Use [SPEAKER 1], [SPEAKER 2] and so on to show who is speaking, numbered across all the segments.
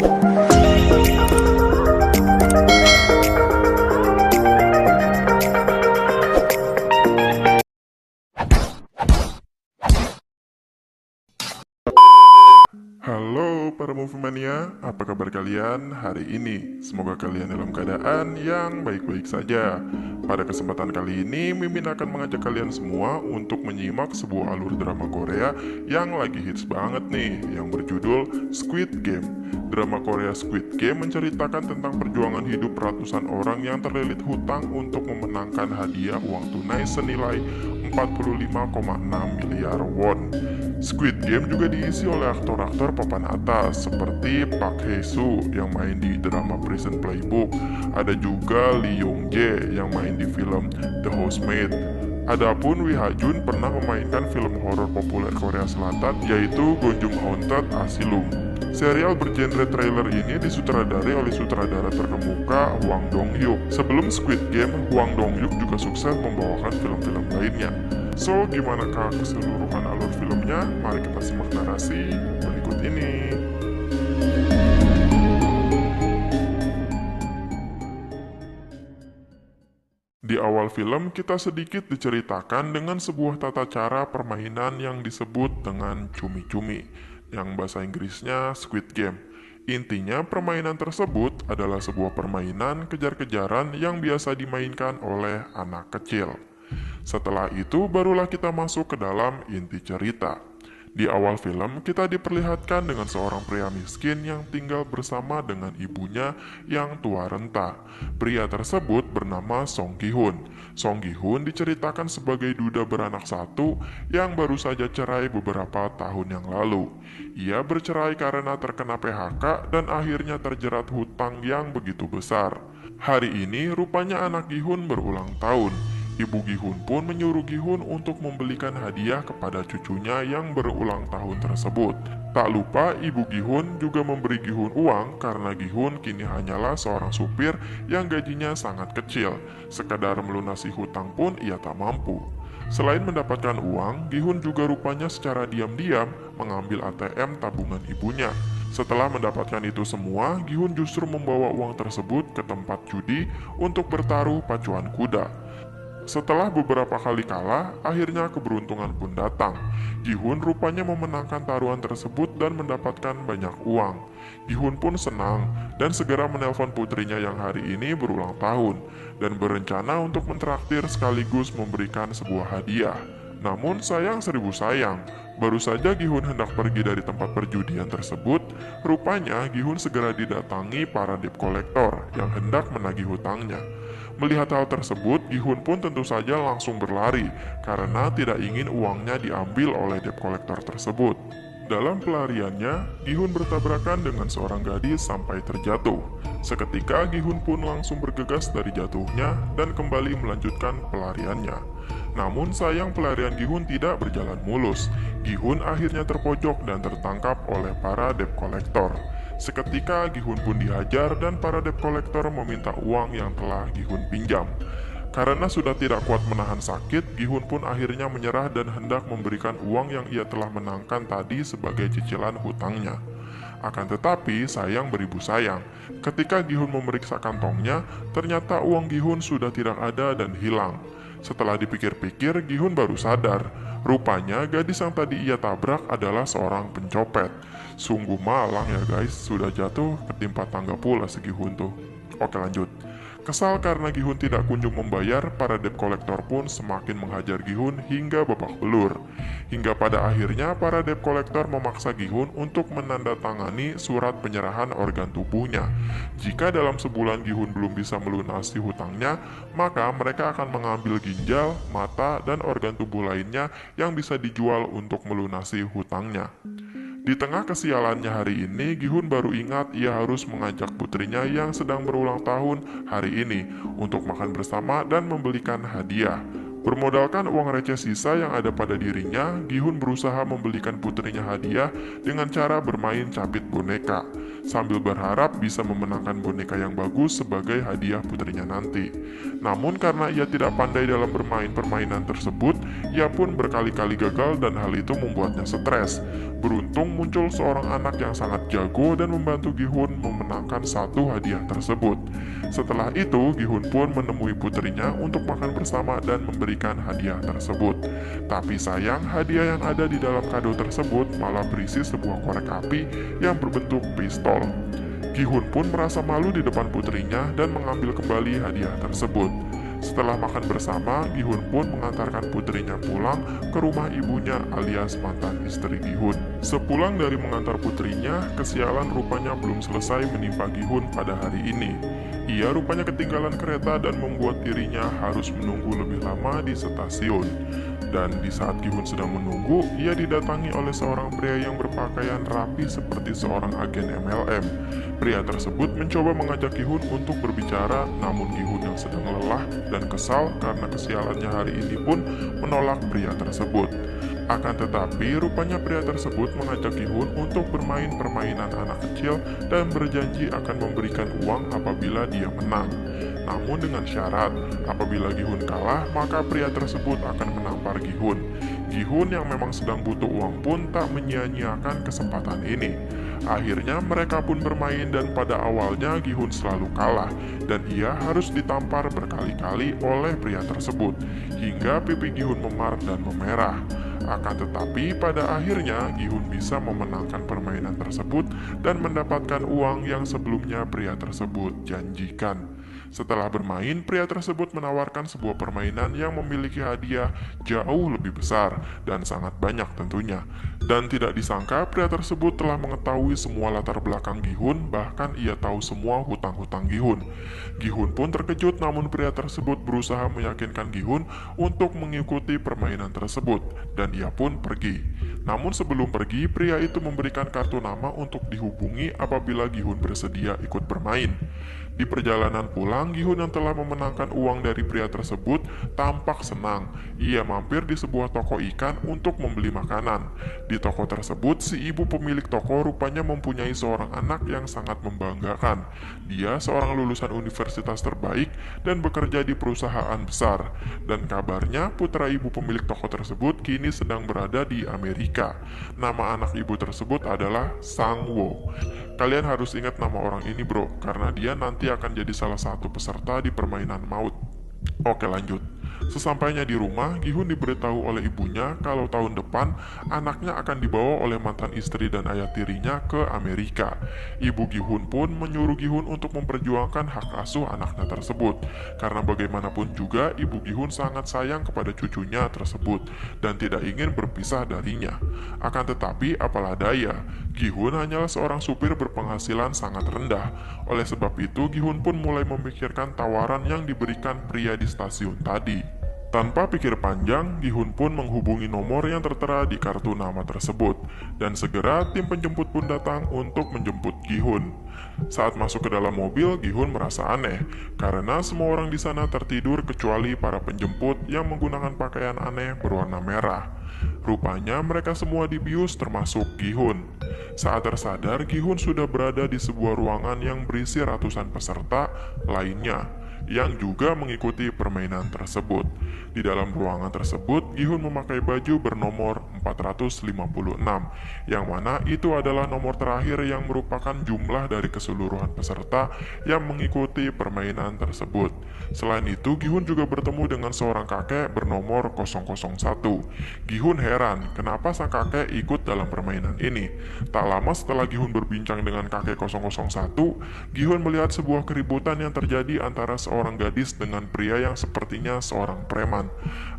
[SPEAKER 1] Halo para Movemania, apa kabar kalian hari ini? Semoga kalian dalam keadaan yang baik-baik saja. Pada kesempatan kali ini, Mimin akan mengajak kalian semua untuk menyimak sebuah alur drama Korea yang lagi hits banget nih, yang berjudul Squid Game. Drama Korea Squid Game menceritakan tentang perjuangan hidup ratusan orang yang terlilit hutang untuk memenangkan hadiah uang tunai senilai 45,6 miliar won. Squid Game juga diisi oleh aktor-aktor papan atas seperti Park Hae-soo yang main di drama Prison Playbook. Ada juga Lee Yong-jae yang main di film The Housemaid. Adapun Wi Ha-jun pernah memainkan film horor populer Korea Selatan yaitu Gonjung Haunted Asylum. Serial bergenre trailer ini disutradari oleh sutradara terkemuka Hwang Dong-hyuk. Sebelum Squid Game, Hwang Dong-hyuk juga sukses membawakan film-film lainnya. So, gimanakah keseluruhan alur filmnya? Mari kita simak narasi berikut ini. Di awal film, kita sedikit diceritakan dengan sebuah tata cara permainan yang disebut dengan cumi-cumi, yang bahasa Inggrisnya Squid Game. Intinya, permainan tersebut adalah sebuah permainan kejar-kejaran yang biasa dimainkan oleh anak kecil. Setelah itu, barulah kita masuk ke dalam inti cerita. Di awal film, kita diperlihatkan dengan seorang pria miskin yang tinggal bersama dengan ibunya yang tua renta. Pria tersebut bernama Song Gi-hun. Song Gi-hun diceritakan sebagai duda beranak satu yang baru saja cerai beberapa tahun yang lalu. Ia bercerai karena terkena PHK dan akhirnya terjerat hutang yang begitu besar. Hari ini, rupanya anak Gi-hun berulang tahun. Ibu Gi-hun pun menyuruh Gi-hun untuk membelikan hadiah kepada cucunya yang berulang tahun tersebut. Tak lupa, Ibu Gi-hun juga memberi Gi-hun uang karena Gi-hun kini hanyalah seorang supir yang gajinya sangat kecil. Sekadar melunasi hutang pun ia tak mampu. Selain mendapatkan uang, Gi-hun juga rupanya secara diam-diam mengambil ATM tabungan ibunya. Setelah mendapatkan itu semua, Gi-hun justru membawa uang tersebut ke tempat judi untuk bertaruh pacuan kuda. Setelah beberapa kali kalah, akhirnya keberuntungan pun datang. Gi-hun rupanya memenangkan taruhan tersebut dan mendapatkan banyak uang. Gi-hun pun senang dan segera menelpon putrinya yang hari ini berulang tahun dan berencana untuk mentraktir sekaligus memberikan sebuah hadiah. Namun sayang seribu sayang, baru saja Gi-hun hendak pergi dari tempat perjudian tersebut, rupanya Gi-hun segera didatangi para debt collector yang hendak menagih hutangnya. Melihat hal tersebut, Gi-hun pun tentu saja langsung berlari karena tidak ingin uangnya diambil oleh debt collector tersebut. Dalam pelariannya, Gi-hun bertabrakan dengan seorang gadis sampai terjatuh. Seketika Gi-hun pun langsung bergegas dari jatuhnya dan kembali melanjutkan pelariannya. Namun sayang pelarian Gi-hun tidak berjalan mulus. Gi-hun akhirnya terpojok dan tertangkap oleh para debt collector. Seketika Gi-hun pun dihajar dan para debt collector meminta uang yang telah Gi-hun pinjam. Karena sudah tidak kuat menahan sakit, Gi-hun pun akhirnya menyerah dan hendak memberikan uang yang ia telah menangkan tadi sebagai cicilan hutangnya. Akan tetapi, sayang beribu sayang, ketika Gi-hun memeriksa kantongnya, ternyata uang Gi-hun sudah tidak ada dan hilang. Setelah dipikir-pikir, Gi-hun baru sadar, rupanya gadis yang tadi ia tabrak adalah seorang pencopet. Sungguh malang ya guys, sudah jatuh ketimpa tangga pula si Gi-hun tuh. Oke lanjut. Kesal karena Gi-hun tidak kunjung membayar, para debt collector pun semakin menghajar Gi-hun hingga babak belur. Hingga pada akhirnya para debt collector memaksa Gi-hun untuk menandatangani surat penyerahan organ tubuhnya. Jika dalam sebulan Gi-hun belum bisa melunasi hutangnya, maka mereka akan mengambil ginjal, mata, dan organ tubuh lainnya yang bisa dijual untuk melunasi hutangnya. Di tengah kesialannya hari ini, Gi-hun baru ingat ia harus mengajak putrinya yang sedang berulang tahun hari ini untuk makan bersama dan membelikan hadiah. Bermodalkan uang receh sisa yang ada pada dirinya, Gihun berusaha membelikan putrinya hadiah dengan cara bermain capit boneka, sambil berharap bisa memenangkan boneka yang bagus sebagai hadiah putrinya nanti. Namun karena ia tidak pandai dalam bermain permainan tersebut, ia pun berkali-kali gagal dan hal itu membuatnya stres. Beruntung muncul seorang anak yang sangat jago dan membantu Gihun memenangkan satu hadiah tersebut. Setelah itu, Gihun pun menemui putrinya untuk makan bersama dan memberikan hadiah tersebut. Tapi sayang, hadiah yang ada di dalam kado tersebut malah berisi sebuah korek api yang berbentuk pistol. Gihun pun merasa malu di depan putrinya dan mengambil kembali hadiah tersebut. Setelah makan bersama, Gihun pun mengantarkan putrinya pulang ke rumah ibunya alias mantan istri Gihun. Sepulang dari mengantar putrinya, kesialan rupanya belum selesai menimpa Gihun pada hari ini. Ia rupanya ketinggalan kereta dan membuat dirinya harus menunggu lebih lama di stasiun. Dan di saat Gihun sedang menunggu, ia didatangi oleh seorang pria yang berpakaian rapi seperti seorang agen MLM. Pria tersebut mencoba mengajak Gihun untuk berbicara, namun Gihun yang sedang lelah dan kesal karena kesialannya hari ini pun menolak pria tersebut. Akan tetapi, rupanya pria tersebut mengajak Gihun untuk bermain permainan anak kecil dan berjanji akan memberikan uang apabila dia menang. Namun dengan syarat, apabila Gihun kalah, maka pria tersebut akan menampar Gihun. Gihun yang memang sedang butuh uang pun tak menyia-nyiakan kesempatan ini. Akhirnya mereka pun bermain dan pada awalnya Gihun selalu kalah dan ia harus ditampar berkali-kali oleh pria tersebut hingga pipi Gihun memar dan memerah. Akan tetapi pada akhirnya Gihun bisa memenangkan permainan tersebut dan mendapatkan uang yang sebelumnya pria tersebut janjikan. Setelah bermain, pria tersebut menawarkan sebuah permainan yang memiliki hadiah jauh lebih besar dan sangat banyak tentunya. Dan tidak disangka pria tersebut telah mengetahui semua latar belakang Gihun, bahkan ia tahu semua hutang-hutang Gihun. Gihun pun terkejut, namun pria tersebut berusaha meyakinkan Gihun untuk mengikuti permainan tersebut, dan ia pun pergi. Namun sebelum pergi, pria itu memberikan kartu nama untuk dihubungi apabila Gihun bersedia ikut bermain. Di perjalanan pulang, Gihun yang telah memenangkan uang dari pria tersebut tampak senang. Ia mampir di sebuah toko ikan untuk membeli makanan. Di toko tersebut, si ibu pemilik toko rupanya mempunyai seorang anak yang sangat membanggakan. Dia seorang lulusan universitas terbaik dan bekerja di perusahaan besar. Dan kabarnya putra ibu pemilik toko tersebut kini sedang berada di Amerika. Nama anak ibu tersebut adalah Sang-woo. Kalian harus ingat nama orang ini bro, karena dia nanti akan jadi salah satu peserta di permainan maut. Oke lanjut. Sesampainya di rumah, Gihun diberitahu oleh ibunya kalau tahun depan anaknya akan dibawa oleh mantan istri dan ayah tirinya ke Amerika. Ibu Gihun pun menyuruh Gihun untuk memperjuangkan hak asuh anaknya tersebut. Karena bagaimanapun juga ibu Gihun sangat sayang kepada cucunya tersebut dan tidak ingin berpisah darinya. Akan tetapi apalah daya, Gihun hanyalah seorang supir berpenghasilan sangat rendah. Oleh sebab itu, Gihun pun mulai memikirkan tawaran yang diberikan pria di stasiun tadi. Tanpa pikir panjang, Gihun pun menghubungi nomor yang tertera di kartu nama tersebut. Dan segera tim penjemput pun datang untuk menjemput Gihun. Saat masuk ke dalam mobil, Gihun merasa aneh karena semua orang di sana tertidur kecuali para penjemput yang menggunakan pakaian aneh berwarna merah. Rupanya mereka semua dibius termasuk Gihun. Saat tersadar, Gihun sudah berada di sebuah ruangan yang berisi ratusan peserta lainnya yang juga mengikuti permainan tersebut. Di dalam ruangan tersebut, Gihun memakai baju bernomor 456, yang mana itu adalah nomor terakhir yang merupakan jumlah dari keseluruhan peserta yang mengikuti permainan tersebut. Selain itu, Gihun juga bertemu dengan seorang kakek bernomor 001. Gihun heran, kenapa sang kakek ikut dalam permainan ini. Tak lama setelah Gihun berbincang dengan kakek 001, Gihun melihat sebuah keributan yang terjadi antara seorang gadis dengan pria yang sepertinya seorang preman.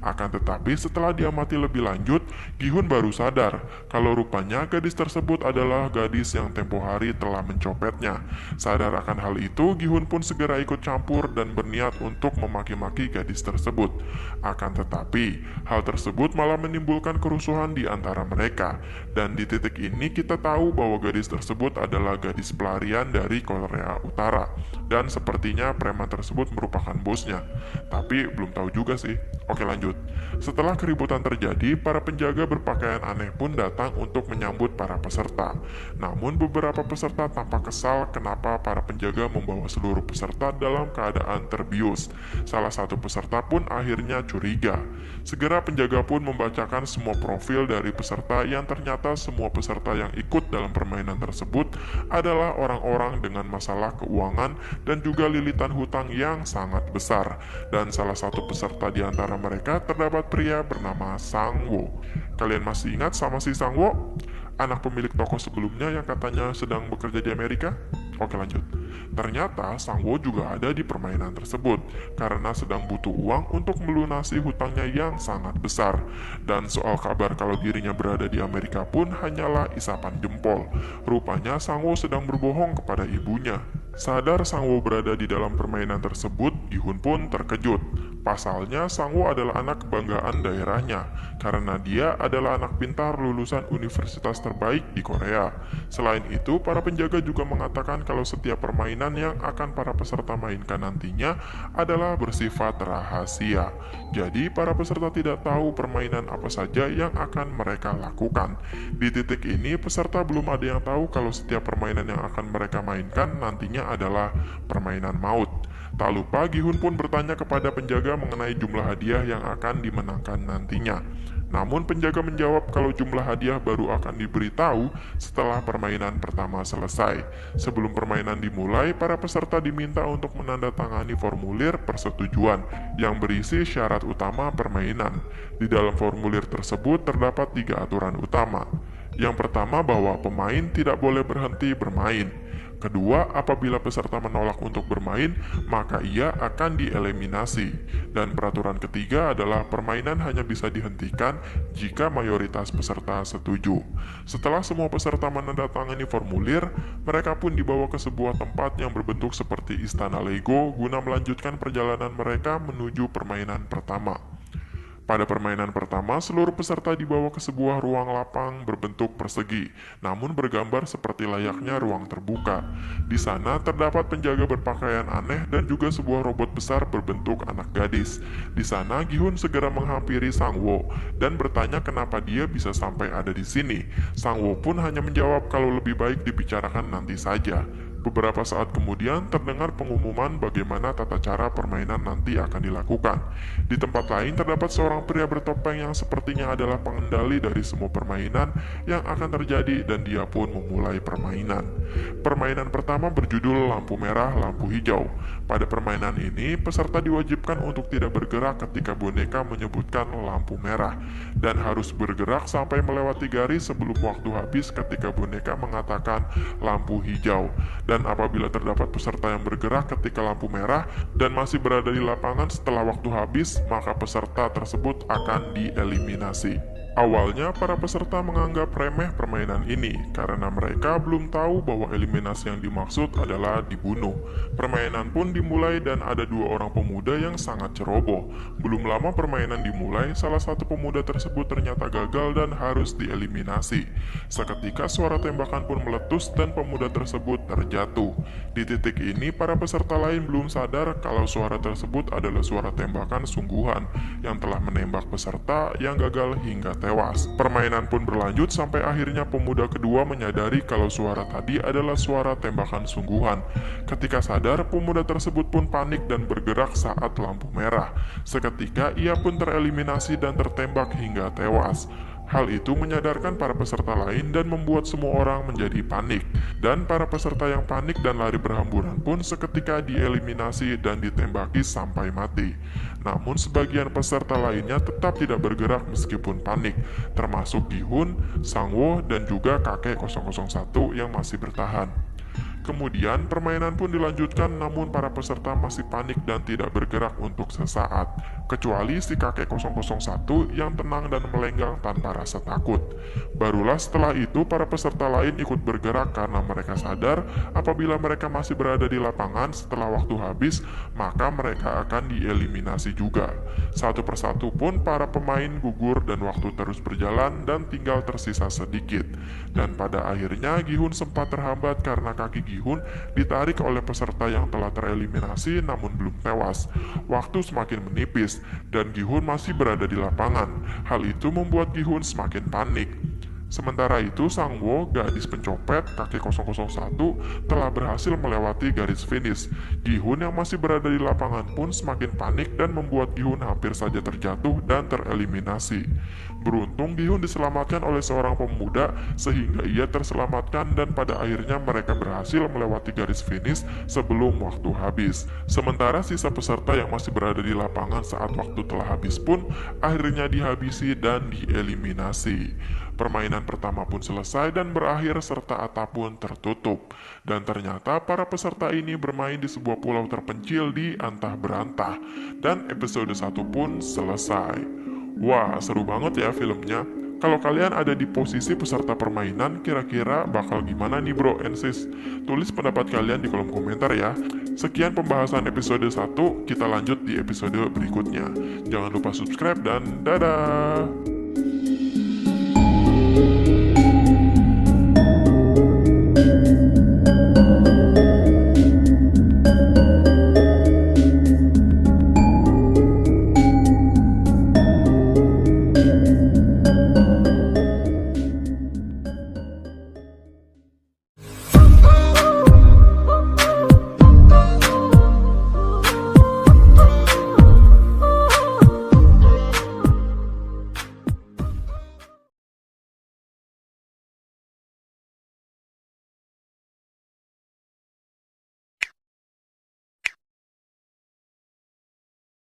[SPEAKER 1] Akan tetapi setelah diamati lebih lanjut, Gihun baru sadar kalau rupanya gadis tersebut adalah gadis yang tempo hari telah mencopetnya. Sadar akan hal itu, Gihun pun segera ikut campur dan berniat untuk memaki-maki gadis tersebut. Akan tetapi, hal tersebut malah menimbulkan kerusuhan di antara mereka. Dan di titik ini kita tahu bahwa gadis tersebut adalah gadis pelarian dari Korea Utara. Dan sepertinya preman tersebut tersebut merupakan bosnya. Tapi belum tahu juga sih. Oke, lanjut. Setelah keributan terjadi, para penjaga berpakaian aneh pun datang untuk menyambut para peserta. Namun beberapa peserta tampak kesal kenapa para penjaga membawa seluruh peserta dalam keadaan terbius. Salah satu peserta pun akhirnya curiga. Segera penjaga pun membacakan semua profil dari peserta yang ternyata semua peserta yang ikut dalam permainan tersebut adalah orang-orang dengan masalah keuangan dan juga lilitan hutang yang sangat besar. Dan salah satu peserta di antara mereka terdapat pria bernama Sangwo. Kalian masih ingat sama si Sangwo? Anak pemilik toko sebelumnya yang katanya sedang bekerja di Amerika? Oke, lanjut. Ternyata Sangwo juga ada di permainan tersebut karena sedang butuh uang untuk melunasi hutangnya yang sangat besar. Dan soal kabar kalau dirinya berada di Amerika pun hanyalah isapan jempol. Rupanya Sangwo sedang berbohong kepada ibunya. Sadar Sangwo berada di dalam permainan tersebut, Gi-hun pun terkejut. Pasalnya Sangwo adalah anak kebanggaan daerahnya karena dia adalah anak pintar lulusan universitas terbaik di Korea. Selain itu, para penjaga juga mengatakan kalau setiap permainan yang akan para peserta mainkan nantinya adalah bersifat rahasia. Jadi para peserta tidak tahu permainan apa saja yang akan mereka lakukan. Di titik ini peserta belum ada yang tahu kalau setiap permainan yang akan mereka mainkan nantinya adalah permainan maut. Tak lupa Gi-hun pun bertanya kepada penjaga mengenai jumlah hadiah yang akan dimenangkan nantinya. Namun penjaga menjawab kalau jumlah hadiah baru akan diberitahu setelah permainan pertama selesai. Sebelum permainan dimulai, para peserta diminta untuk menandatangani formulir persetujuan yang berisi syarat utama permainan. Di dalam formulir tersebut terdapat 3 aturan utama. Yang pertama bahwa pemain tidak boleh berhenti bermain. Kedua, apabila peserta menolak untuk bermain, maka ia akan dieliminasi. Dan peraturan ketiga adalah permainan hanya bisa dihentikan jika mayoritas peserta setuju. Setelah semua peserta menandatangani formulir, mereka pun dibawa ke sebuah tempat yang berbentuk seperti istana Lego guna melanjutkan perjalanan mereka menuju permainan pertama. Pada permainan pertama, seluruh peserta dibawa ke sebuah ruang lapang berbentuk persegi, namun bergambar seperti layaknya ruang terbuka. Di sana terdapat penjaga berpakaian aneh dan juga sebuah robot besar berbentuk anak gadis. Di sana, Gi-hun segera menghampiri Sangwo dan bertanya kenapa dia bisa sampai ada di sini. Sangwo pun hanya menjawab kalau lebih baik dibicarakan nanti saja. Beberapa saat kemudian terdengar pengumuman bagaimana tata cara permainan nanti akan dilakukan. Di tempat lain terdapat seorang pria bertopeng yang sepertinya adalah pengendali dari semua permainan yang akan terjadi dan dia pun memulai permainan. Permainan pertama berjudul lampu merah, lampu hijau. Pada permainan ini, peserta diwajibkan untuk tidak bergerak ketika boneka menyebutkan lampu merah dan harus bergerak sampai melewati garis sebelum waktu habis ketika boneka mengatakan lampu hijau. Dan apabila terdapat peserta yang bergerak ketika lampu merah dan masih berada di lapangan setelah waktu habis, maka peserta tersebut akan dieliminasi. Awalnya, para peserta menganggap remeh permainan ini karena mereka belum tahu bahwa eliminasi yang dimaksud adalah dibunuh. Permainan pun dimulai dan ada 2 orang pemuda yang sangat ceroboh. Belum lama permainan dimulai, salah satu pemuda tersebut ternyata gagal dan harus dieliminasi. Seketika suara tembakan pun meletus dan pemuda tersebut terjatuh. Di titik ini, para peserta lain belum sadar kalau suara tersebut adalah suara tembakan sungguhan yang telah menembak peserta yang gagal hingga tewas. Permainan pun berlanjut sampai akhirnya pemuda kedua menyadari kalau suara tadi adalah suara tembakan sungguhan. Ketika sadar, pemuda tersebut pun panik dan bergerak saat lampu merah. Seketika ia pun tereliminasi dan tertembak hingga tewas. Hal itu menyadarkan para peserta lain dan membuat semua orang menjadi panik. Dan para peserta yang panik dan lari berhamburan pun seketika dieliminasi dan ditembaki sampai mati. Namun sebagian peserta lainnya tetap tidak bergerak meskipun panik, termasuk Gi-hun, Sangwo, dan juga kakek 001 yang masih bertahan. Kemudian permainan pun dilanjutkan namun para peserta masih panik dan tidak bergerak untuk sesaat. Kecuali si kakek 001 yang tenang dan melenggang tanpa rasa takut. Barulah setelah itu para peserta lain ikut bergerak karena mereka sadar apabila mereka masih berada di lapangan setelah waktu habis, maka mereka akan dieliminasi juga. Satu persatu pun para pemain gugur dan waktu terus berjalan dan tinggal tersisa sedikit. Dan pada akhirnya Gi-hun sempat terhambat karena kaki Gi-hun Gi-hun ditarik oleh peserta yang telah tereliminasi namun belum tewas. Waktu semakin menipis dan Gi-hun masih berada di lapangan. Hal itu membuat Gi-hun semakin panik. Sementara itu, Sang-woo, gadis pencopet KK-001, telah berhasil melewati garis finish. Gi-hun yang masih berada di lapangan pun semakin panik dan membuat Gi-hun hampir saja terjatuh dan tereliminasi. Beruntung Gi-hun diselamatkan oleh seorang pemuda sehingga ia terselamatkan dan pada akhirnya mereka berhasil melewati garis finish sebelum waktu habis. Sementara sisa peserta yang masih berada di lapangan saat waktu telah habis pun akhirnya dihabisi dan dieliminasi. Permainan pertama pun selesai dan berakhir serta atap pun tertutup. Dan ternyata para peserta ini bermain di sebuah pulau terpencil di antah berantah. Dan episode 1 pun selesai. Wah, seru banget ya filmnya. Kalau kalian ada di posisi peserta permainan, kira-kira bakal gimana nih bro and sis? Tulis pendapat kalian di kolom komentar ya. Sekian pembahasan episode 1, kita lanjut di episode berikutnya. Jangan lupa subscribe dan dadah!